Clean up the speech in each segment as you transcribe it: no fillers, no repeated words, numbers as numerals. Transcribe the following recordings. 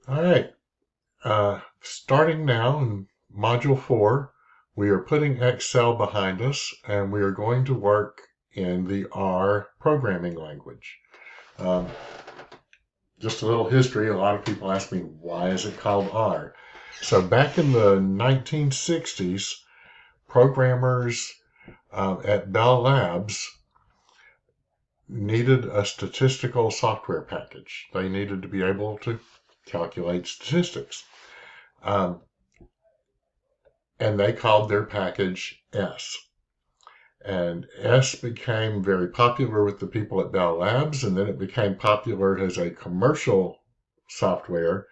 All right, starting now in Module 4, we are putting Excel behind us and we are going to work in the R programming language. Just a little history, a lot of people ask me, why is it called R? So back in the 1960s, programmers at Bell Labs needed a statistical software package. They needed to be able to calculate statistics. And they called their package S. And S became very popular with the people at Bell Labs, and then it became popular as a commercial software.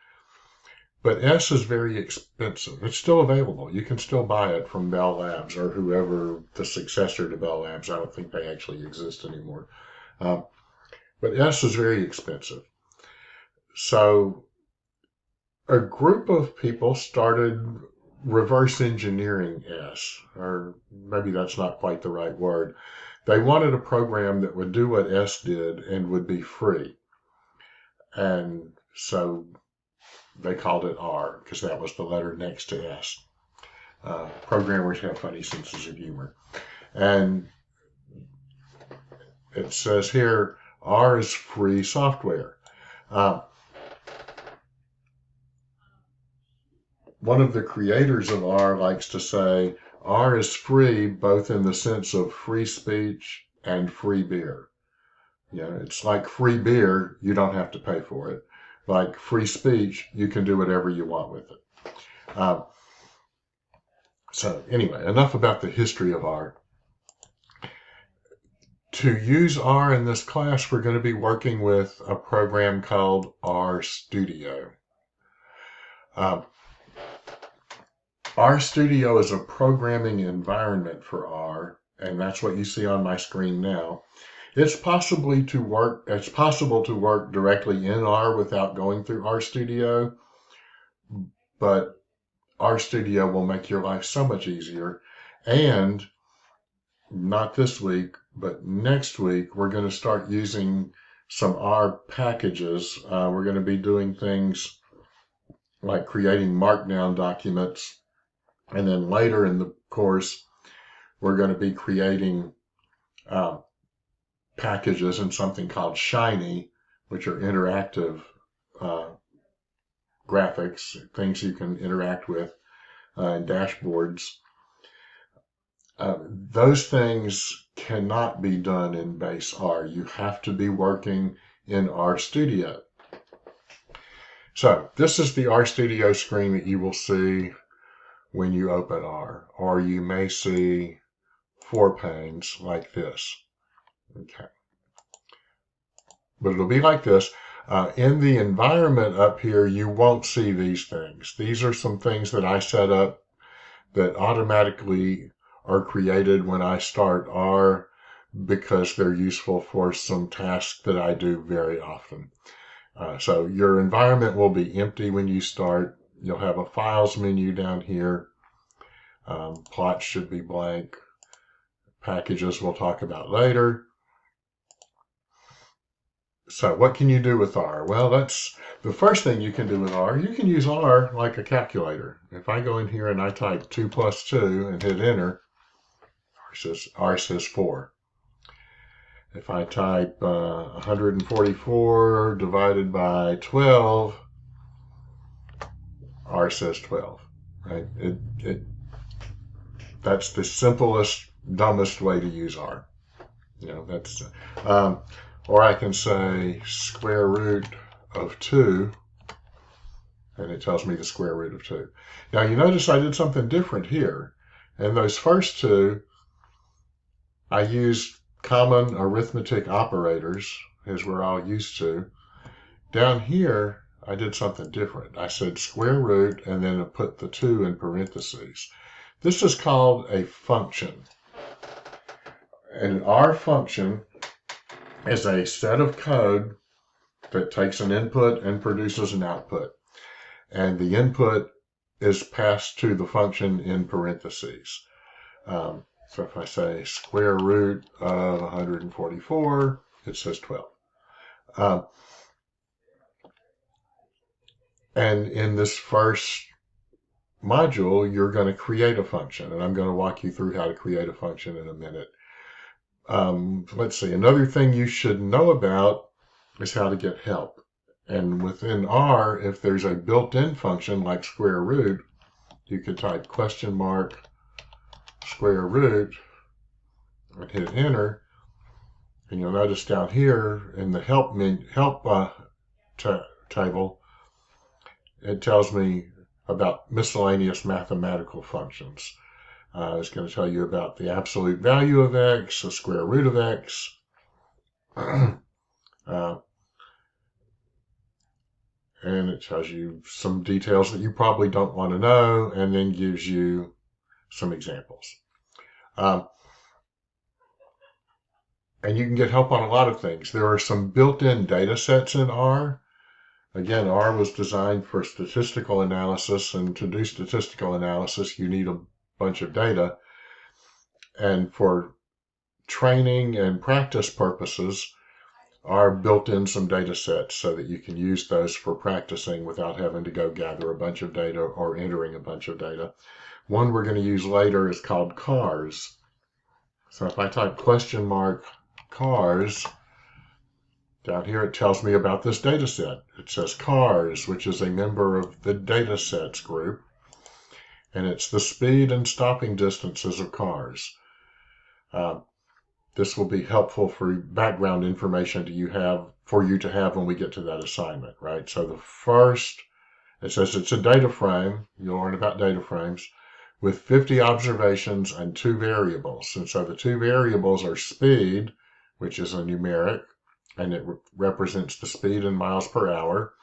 But S is very expensive. It's still available. You can still buy it from Bell Labs or whoever the successor to Bell Labs. I don't think they actually exist anymore. But S is very expensive. So a group of people started reverse engineering S, or maybe that's not quite the right word. They wanted a program that would do what S did and would be free. And so they called it R because that was the letter next to S. Programmers have funny senses of humor. And it says here, R is free software. One of the creators of R likes to say, R is free both in the sense of free speech and free beer. You know, it's like free beer, you don't have to pay for it. Like free speech, you can do whatever you want with it. So anyway, enough about the history of R. To use R in this class, we're going to be working with a program called RStudio. RStudio is a programming environment for R, and that's what you see on my screen now. It's possible to work directly in R without going through RStudio, but RStudio will make your life so much easier. And not this week, but next week, we're going to start using some R packages. We're going to be doing things like creating markdown documents. And then later in the course, we're going to be creating packages in something called Shiny, which are interactive graphics, things you can interact with, and dashboards. Those things cannot be done in base R. You have to be working in RStudio. So this is the RStudio screen that you will see when you open R, or you may see 4 panes like this. Okay. But it'll be like this. In the environment up here, you won't see these things. These are some things that I set up that automatically are created when I start R because they're useful for some tasks that I do very often. So your environment will be empty when you start. You'll have a files menu down here. Plots should be blank. Packages we'll talk about later. So what can you do with R? Well, that's the first thing you can do with R. You can use R like a calculator. If I go in here and I type 2 plus 2 and hit enter, R says 4. If I type 144 divided by 12, R says 12. Right? That's the simplest, dumbest way to use R. You know, that's or I can say square root of 2, and it tells me the square root of 2. Now you notice I did something different here. And those first two, I used common arithmetic operators, as we're all used to. Down here, I did something different. I said square root, and then I put the 2 in parentheses. This is called a function. And our function is a set of code that takes an input and produces an output. And the input is passed to the function in parentheses. So if I say square root of 144, it says 12. And in this first module, you're going to create a function, and I'm going to walk you through how to create a function in a minute. Let's see, another thing you should know about is how to get help. And within R, if there's a built-in function like square root, you could type question mark square root and hit enter. And you'll notice down here in the help table, it tells me about miscellaneous mathematical functions. It's going to tell you about the absolute value of x, the square root of x, and it tells you some details that you probably don't want to know, and then gives you some examples. And you can get help on a lot of things. There are some built-in data sets in R. Again, R was designed for statistical analysis, and to do statistical analysis, you need a bunch of data. And for training and practice purposes, R built in some data sets so that you can use those for practicing without having to go gather a bunch of data or entering a bunch of data. One we're going to use later is called cars. So if I type question mark cars, down here it tells me about this data set. It says cars, which is a member of the data sets group, and it's the speed and stopping distances of cars. This will be helpful for background information for you to have when we get to that assignment, right? So the first, it says it's a data frame. You'll learn about data frames with 50 observations and 2 variables. And so the 2 variables are speed, which is a numeric, and it represents the speed in miles per hour.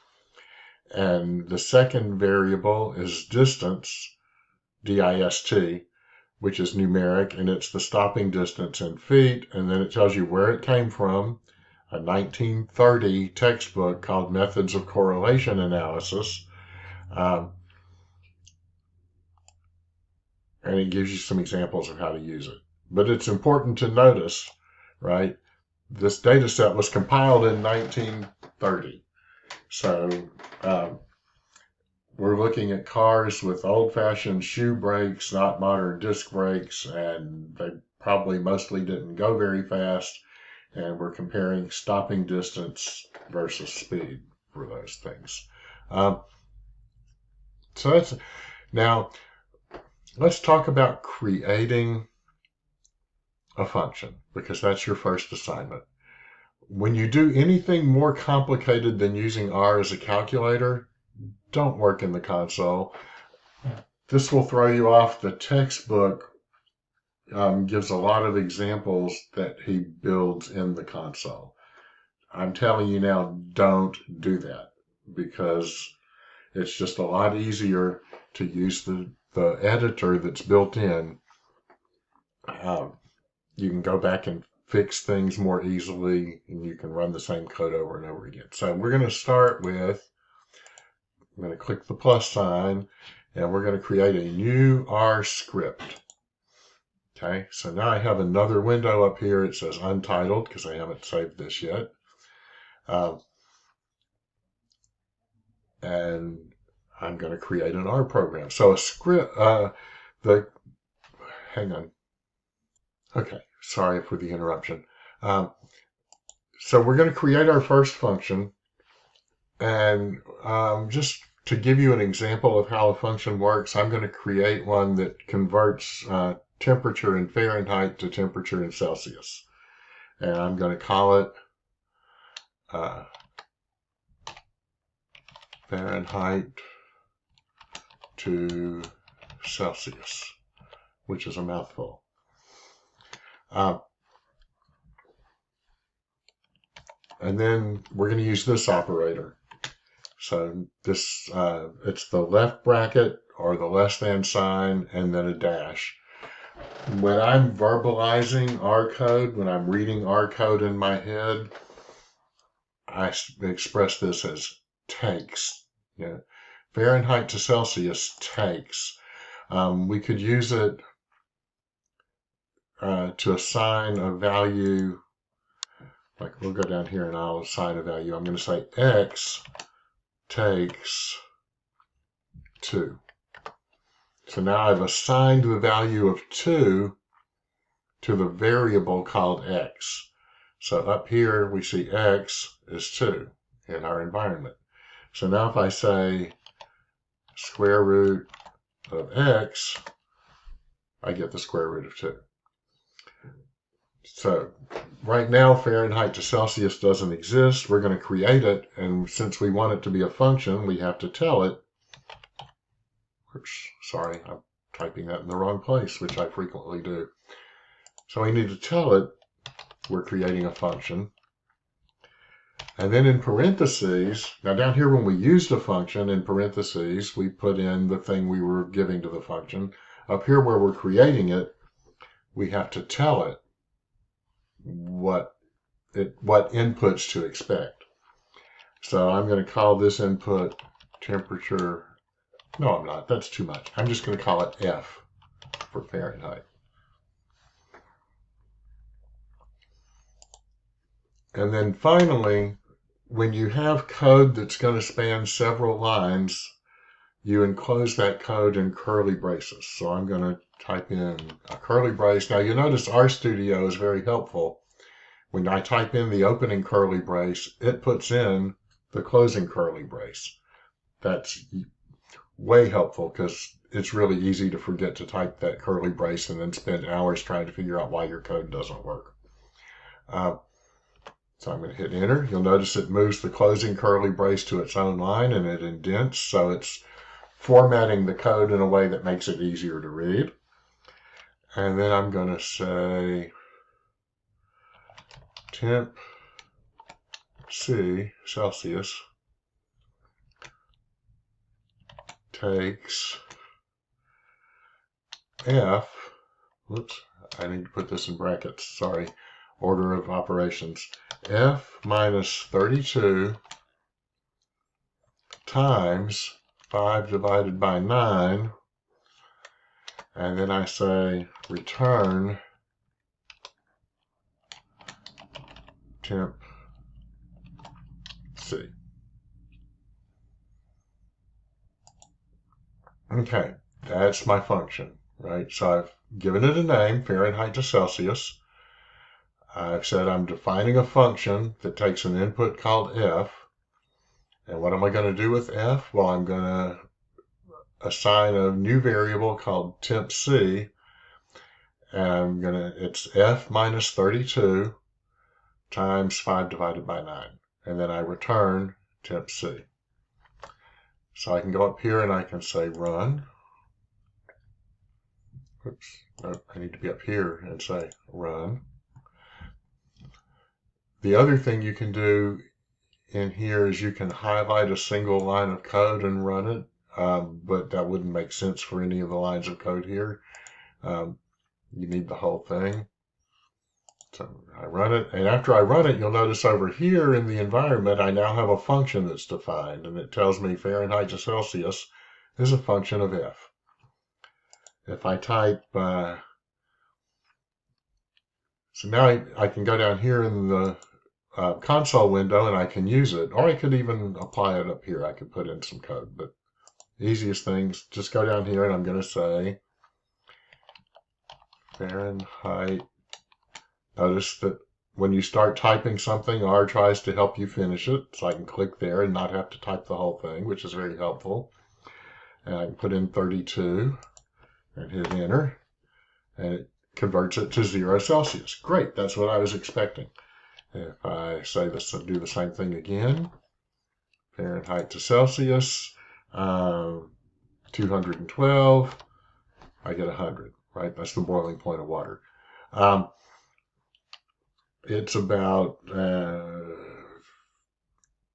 And the second variable is distance, D-I-S-T, which is numeric, and it's the stopping distance in feet, and then it tells you where it came from, a 1930 textbook called Methods of Correlation Analysis, and it gives you some examples of how to use it. But it's important to notice, right, this data set was compiled in 1930, so we're looking at cars with old-fashioned shoe brakes, not modern disc brakes, and they probably mostly didn't go very fast. And we're comparing stopping distance versus speed for those things. Now, let's talk about creating a function, because that's your first assignment. When you do anything more complicated than using R as a calculator, don't work in the console. This will throw you off. The textbook gives a lot of examples that he builds in the console. I'm telling you now, don't do that, because it's just a lot easier to use the editor that's built in. You can go back and fix things more easily, and you can run the same code over and over again. So we're going to start with, I'm going to click the plus sign, and we're going to create a new R script. Okay, so now I have another window up here. It says Untitled, because I haven't saved this yet. And I'm going to create an R program. So a script, hang on. Okay, sorry for the interruption. So we're going to create our first function. And just to give you an example of how a function works, I'm going to create one that converts temperature in Fahrenheit to temperature in Celsius. And I'm going to call it Fahrenheit to Celsius, which is a mouthful. And then we're going to use this operator. So this, it's the left bracket or the less than sign and then a dash. When I'm verbalizing R code, when I'm reading R code in my head, I express this as takes. Yeah. Fahrenheit to Celsius takes. We could use it to assign a value. Like we'll go down here and I'll assign a value. I'm going to say X takes 2. So now I've assigned the value of 2 to the variable called x. So up here we see x is 2 in our environment. So now if I say square root of x, I get the square root of 2. So right now Fahrenheit to Celsius doesn't exist. We're going to create it, and since we want it to be a function, we have to tell it. Oops, sorry, I'm typing that in the wrong place, which I frequently do. So we need to tell it we're creating a function. And then in parentheses, now down here when we used a function, in parentheses, we put in the thing we were giving to the function. Up here where we're creating it, we have to tell it what inputs to expect. So I'm going to call this input temperature. No, I'm not. That's too much. I'm just going to call it F for Fahrenheit. And then finally, when you have code that's going to span several lines, you enclose that code in curly braces. So I'm going to type in a curly brace. Now you notice RStudio is very helpful. When I type in the opening curly brace, it puts in the closing curly brace. That's way helpful because it's really easy to forget to type that curly brace and then spend hours trying to figure out why your code doesn't work. So I'm going to hit enter. You'll notice it moves the closing curly brace to its own line and it indents, so it's formatting the code in a way that makes it easier to read. And then I'm going to say temp C Celsius takes F, whoops, I need to put this in brackets, sorry, order of operations, F minus 32 times 5 divided by 9, and then I say return temp C. Okay, that's my function, right? So I've given it a name, Fahrenheit to Celsius. I've said I'm defining a function that takes an input called F. And what am I going to do with F? Well, I'm going to assign a new variable called temp C. And it's F minus 32 times 5 divided by 9. And then I return temp C. So I can go up here and I can say run. Oops, no, I need to be up here and say run. The other thing you can do in here is you can highlight a single line of code and run it, but that wouldn't make sense for any of the lines of code here. You need the whole thing. So I run it, and after I run it, you'll notice over here in the environment, I now have a function that's defined, and it tells me Fahrenheit to Celsius is a function of F. If I type, so now I can go down here in the console window and I can use it, or I could even apply it up here. I could put in some code, but the easiest things, just go down here and I'm going to say Fahrenheit. Notice that when you start typing something, R tries to help you finish it, so I can click there and not have to type the whole thing, which is very helpful. And I can put in 32 and hit enter, and it converts it to 0 Celsius. Great, that's what I was expecting. If I say this, do the same thing again, Fahrenheit to Celsius, 212, I get 100, right? That's the boiling point of water. It's about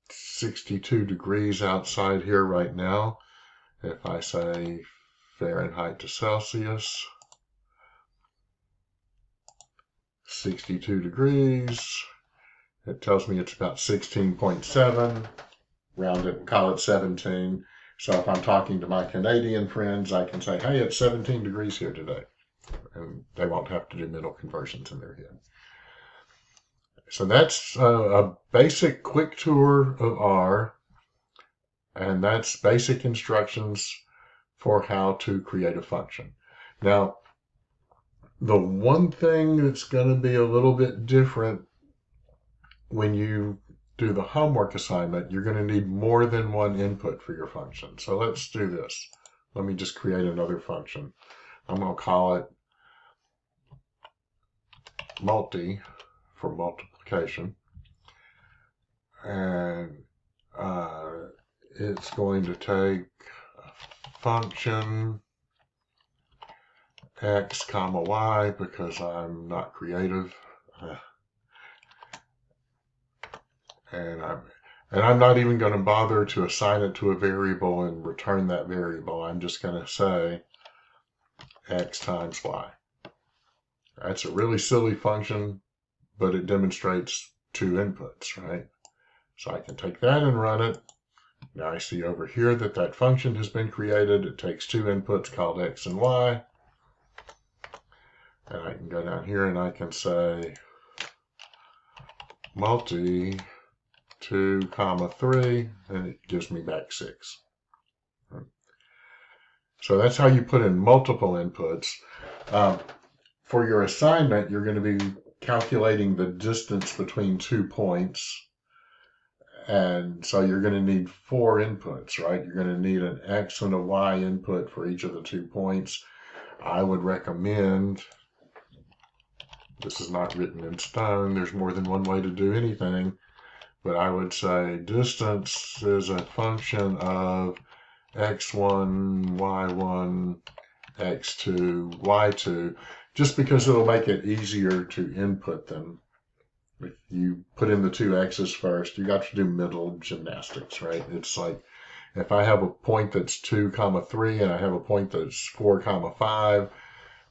62 degrees outside here right now. If I say Fahrenheit to Celsius, 62 degrees, it tells me it's about 16.7, round it and call it 17. So if I'm talking to my Canadian friends, I can say, hey, it's 17 degrees here today. And they won't have to do mental conversions in their head. So that's a basic quick tour of R, and that's basic instructions for how to create a function. Now, the one thing that's going to be a little bit different when you do the homework assignment, you're going to need more than one input for your function. So let's do this. Let me just create another function. I'm going to call it multi for multiplication. And it's going to take a function x comma y because I'm not creative. And I'm not even going to bother to assign it to a variable and return that variable. I'm just going to say x times y. That's a really silly function, but it demonstrates two inputs, right? So I can take that and run it. Now I see over here that that function has been created. It takes two inputs called x and y. And I can go down here and I can say multi 2 comma 3, and it gives me back 6. So that's how you put in multiple inputs. For your assignment, you're going to be calculating the distance between 2 points. And so you're going to need 4 inputs, right? You're going to need an x and a y input for each of the 2 points. I would recommend, this is not written in stone, there's more than one way to do anything, but I would say distance is a function of x1, y1, x2, y2, just because it'll make it easier to input them. If you put in the 2 x's first, you got to do mental gymnastics, right? It's like if I have a point that's 2 comma 3 and I have a point that's 4 comma 5,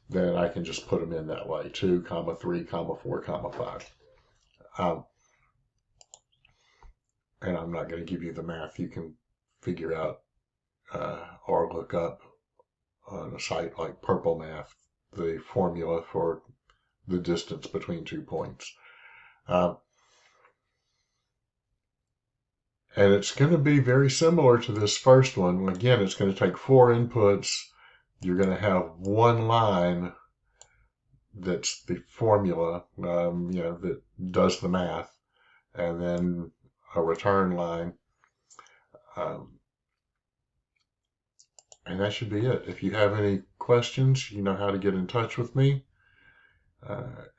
then I can just put them in that way, 2 comma 3 comma 4 comma 5. And I'm not going to give you the math. You can figure out or look up on a site like Purple Math the formula for the distance between 2 points. And it's going to be very similar to this first one. Again, it's going to take 4 inputs. You're going to have one line that's the formula, that does the math, and then a return line. And that should be it. If you have any questions, you know how to get in touch with me.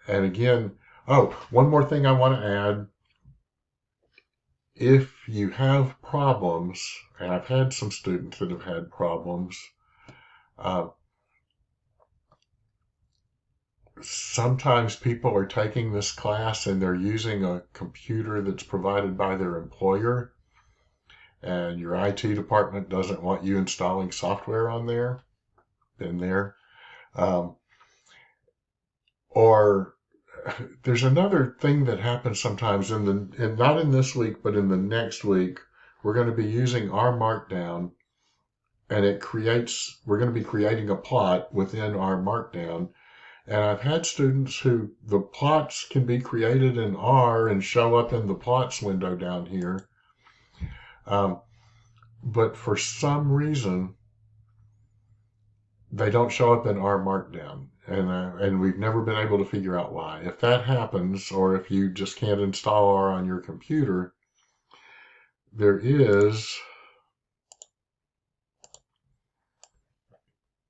And again, one more thing I want to add. If you have problems, and I've had some students that have had problems, sometimes people are taking this class and they're using a computer that's provided by their employer, and your IT department doesn't want you installing software on there. Been there. Or there's another thing that happens sometimes not in this week, but in the next week, we're going to be using R Markdown, and we're going to be creating a plot within R Markdown. And I've had students who the plots can be created in R and show up in the plots window down here. But for some reason, they don't show up in R Markdown. And we've never been able to figure out why. If that happens, or if you just can't install R on your computer, there is,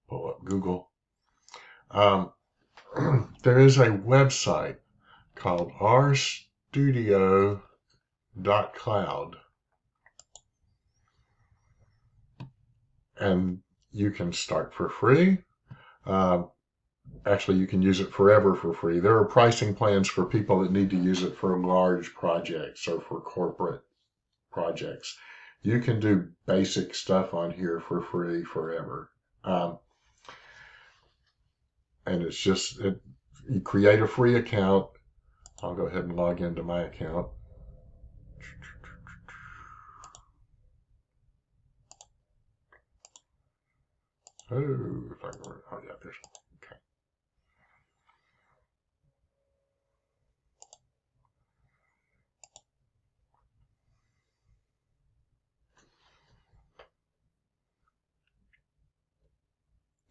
pull up Google, there is a website called rstudio.cloud. And you can start for free. Actually, you can use it forever for free. There are pricing plans for people that need to use it for large projects or for corporate projects. You can do basic stuff on here for free forever. And it's just, you create a free account. I'll go ahead and log into my account. Yeah, there's, okay.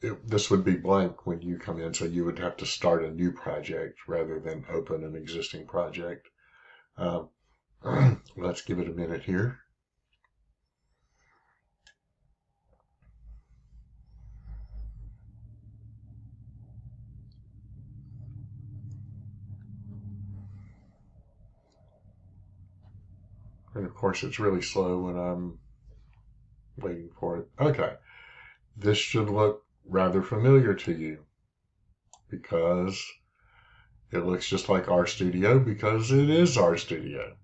this would be blank when you come in, so you would have to start a new project rather than open an existing project. Let's give it a minute here. And of course, it's really slow when I'm waiting for it. Okay, this should look rather familiar to you because it looks just like RStudio because it is RStudio.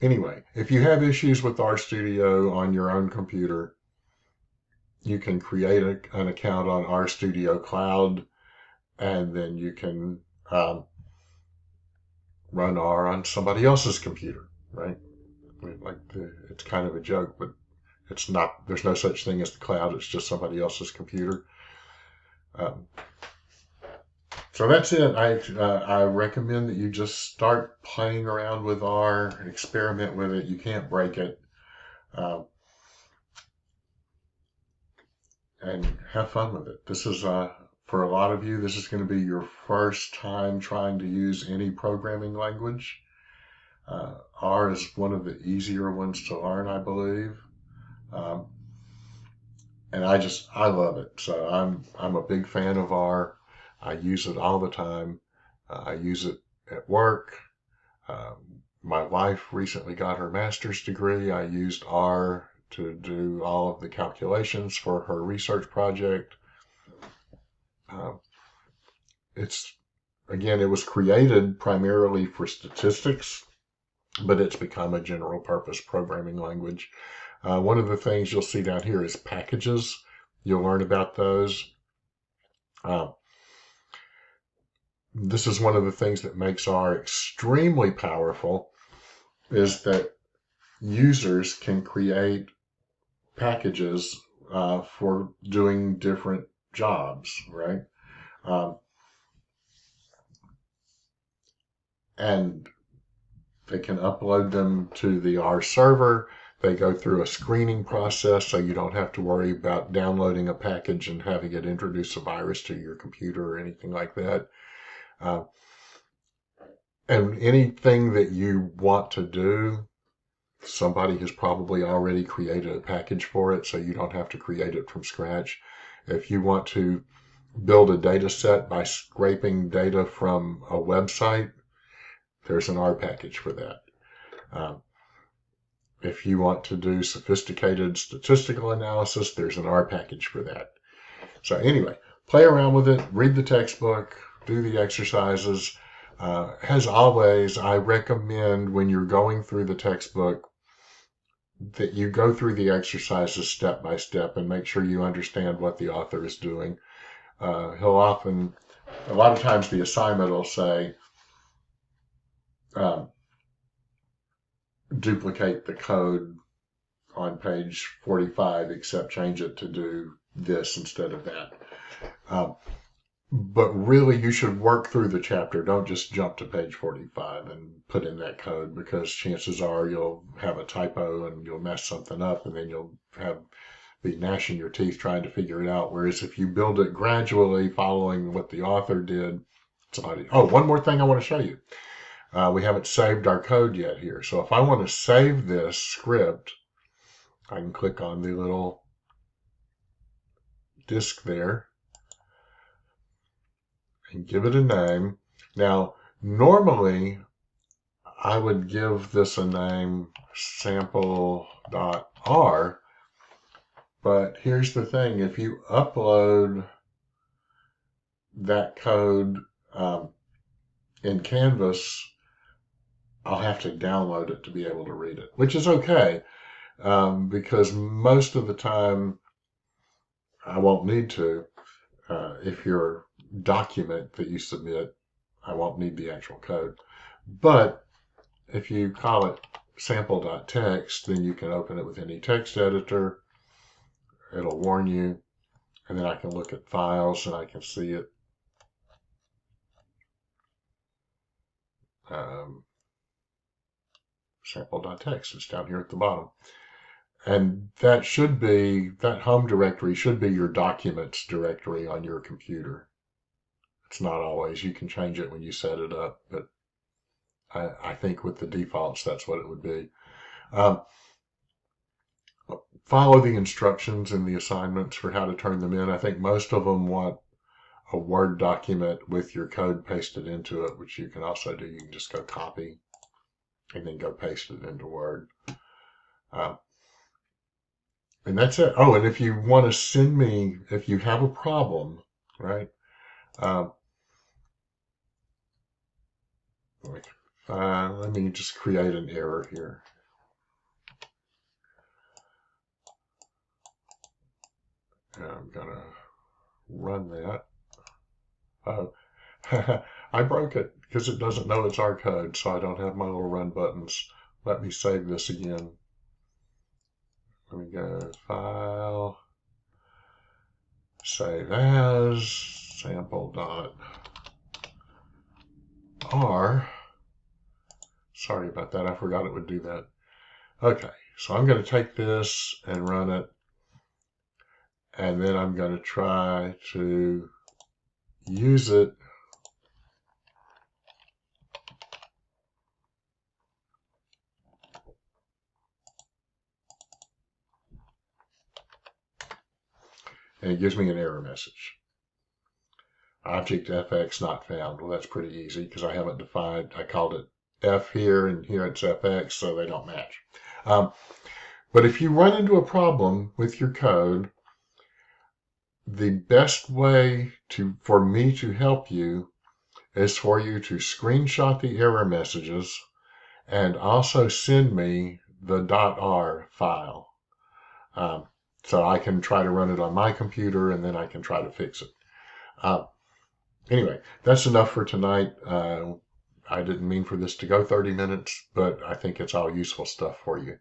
Anyway, if you have issues with RStudio on your own computer, you can create an account on RStudio Cloud, and then you can run R on somebody else's computer, right? I mean, it's kind of a joke, but it's not. There's no such thing as the cloud. It's just somebody else's computer. So that's it. I recommend that you just start playing around with R, experiment with it. You can't break it, and have fun with it. This is for a lot of you, this is going to be your first time trying to use any programming language. R is one of the easier ones to learn, I believe. And I love it. So I'm a big fan of R. I use it all the time. I use it at work. My wife recently got her master's degree. I used R to do all of the calculations for her research project. It was created primarily for statistics, but it's become a general purpose programming language. One of the things you'll see down here is packages. You'll learn about those. This is one of the things that makes R extremely powerful, is that users can create packages for doing different jobs, right? And they can upload them to the R server. They go through a screening process, so you don't have to worry about downloading a package and having it introduce a virus to your computer or anything like that. And anything that you want to do, somebody has probably already created a package for it, so you don't have to create it from scratch. If you want to build a data set by scraping data from a website, there's an R package for that. If you want to do sophisticated statistical analysis, there's an R package for that. So anyway, play around with it, read the textbook, do the exercises. As always, I recommend when you're going through the textbook that you go through the exercises step by step and make sure you understand what the author is doing. A lot of times the assignment will say, duplicate the code on page 45, except change it to do this instead of that. But really, you should work through the chapter. Don't just jump to page 45 and put in that code, because chances are you'll have a typo and you'll mess something up, and then you'll be gnashing your teeth trying to figure it out. Whereas if you build it gradually, following what the author did, one more thing I want to show you. We haven't saved our code yet here. So if I want to save this script, I can click on the little disk there and give it a name. Now, normally I would give this a name, sample.r, but here's the thing. If you upload that code in Canvas, I'll have to download it to be able to read it, which is okay, because most of the time I won't need to. If your document that you submit, I won't need the actual code. But if you call it sample.txt, then you can open it with any text editor. It'll warn you, and then I can look at files and I can see it. sample.txt. It's down here at the bottom. And that home directory should be your documents directory on your computer. It's not always. You can change it when you set it up, but I think with the defaults, that's what it would be. Follow the instructions in the assignments for how to turn them in. I think most of them want a Word document with your code pasted into it, which you can also do. You can just go copy and then go paste it into Word. And that's it. Oh, and if you want to send me, if you have a problem, right? Let me just create an error here. And I'm going to run that. Oh, I broke it because it doesn't know it's our code, so I don't have my little run buttons. Let me save this again. Let me go File, Save As, sample.r. Sorry about that. I forgot it would do that. Okay, so I'm going to take this and run it. And then I'm going to try to use it and it gives me an error message. Object fx not found. Well, that's pretty easy because I haven't defined. I called it f here and here it's fx, so they don't match. But if you run into a problem with your code, the best way for me to help you is for you to screenshot the error messages and also send me the .r file. So I can try to run it on my computer and then I can try to fix it. Anyway, that's enough for tonight. I didn't mean for this to go 30 minutes, but I think it's all useful stuff for you.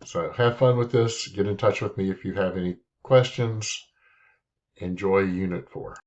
So have fun with this. Get in touch with me if you have any questions. Enjoy Unit 4.